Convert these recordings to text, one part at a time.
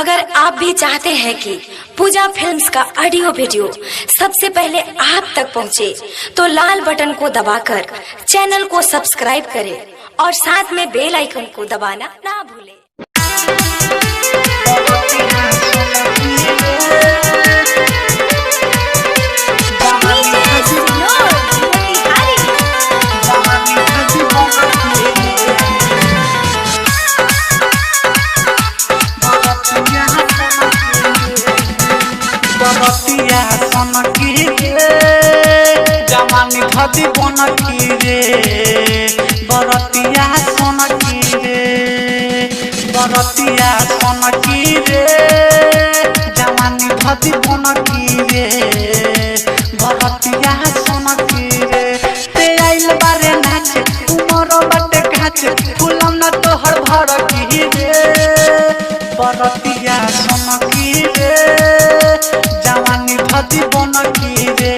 अगर आप भी चाहते हैं कि पूजा फिल्म्स का ऑडियो वीडियो सबसे पहले आप तक पहुंचे, तो लाल बटन को दबाकर चैनल को सब्सक्राइब करें और साथ में बेल आइकन को दबाना ना भूलें। बरतिया सनकी रे जवानी धदी बनकी रे बरतिया सनकी रे बरतिया सनकी रे जवानी धदी बनकी रे बरतिया सनकी रे ते आइल बारे नाच उमर बटे काच फुलम ना तोहर भड़की रे बरतिया सनकी रे जवानी धदी बनकी रे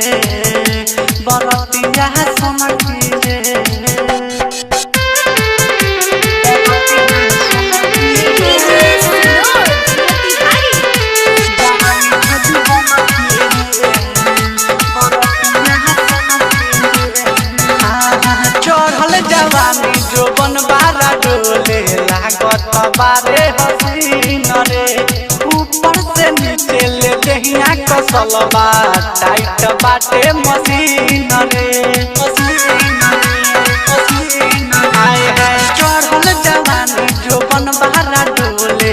बरतिया सनकी रे चढ़ल जवानी जो बनबारा डोले लागत बारे हसीन रे ऊपर से नीचे ले दहिया कसलबा टाइट बाटे मशीन रे आए है चढ़ल जवानी जो बनबारा डोले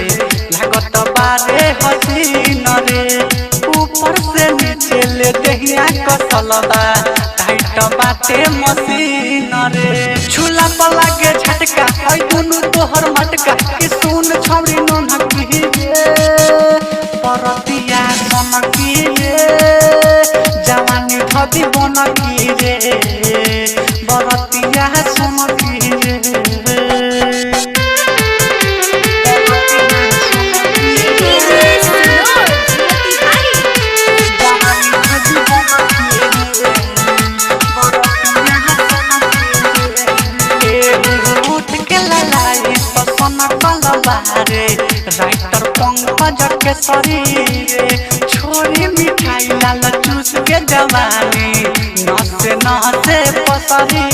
लागत बारे हसीन रे ऊपर से नीचे ले दहिया कसलबा टाइट बाटे मशीन रे झूला पर लागे झटका हई दुनु तोहर मटका कि सुन छौरी ननकी रे परतिया सनकी रे जवानी धदी बनकी रे बरतिया सनकी रे राइटर पंकज के शरीर छोरी मिठाई लाल चूस के जवानी नसे नसे पसरी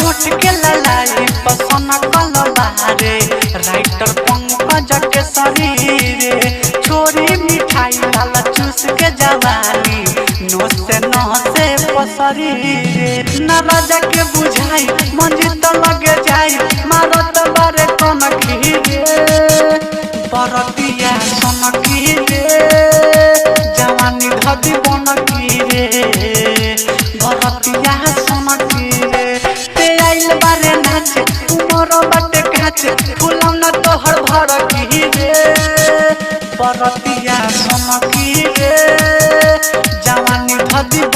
उठ के ललाई पसन कलबारे राइटर पंकज के शरीर छोरी मिठाई लाल चूस के जवानी नसे नसे पसरी न राजा के बुझाई मंजिल लगे जाई मारत बारे कनकी रे बरतिया सनकी रे जवानी धदी बनकी रे बरतिया सनकी रे ते आइल बारे नाच उमर बटे काच फुलम ना तोहर भड़की रे बरतिया सनकी रे जवानी धदी